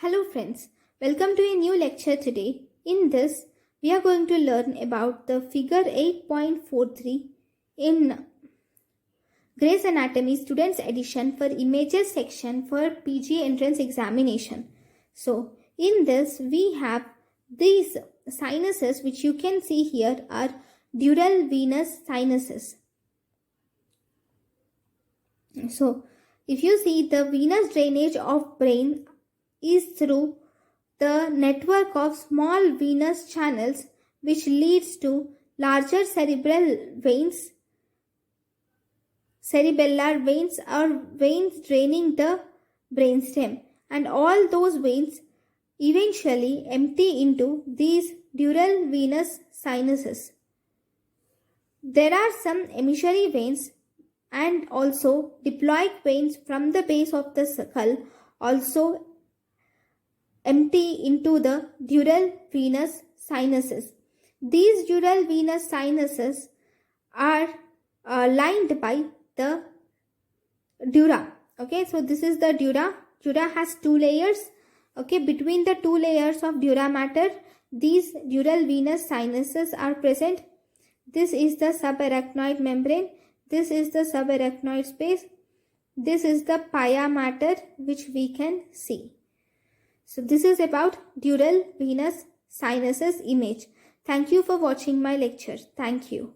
Hello friends, welcome to a new lecture today. In this, we are going to learn about the figure 8.43 in Grey's Anatomy Students Edition for Images section for PG entrance examination. So, in this, we have these sinuses which you can see here are dural venous sinuses. So, if you see the venous drainage of brain is through the network of small venous channels which leads to larger cerebellar veins or veins draining the brainstem, and all those veins eventually empty into these dural venous sinuses. There are some emissary veins and also diploic veins from the base of the skull also empty into the dural venous sinuses. These dural venous sinuses are lined by the dura. Okay, so this is the dura. Dura has two layers. Okay, between the two layers of dura mater, these dural venous sinuses are present. This is the subarachnoid membrane. This is the subarachnoid space. This is the pia mater which we can see. So this is about dural venous sinuses image. Thank you for watching my lecture. Thank you.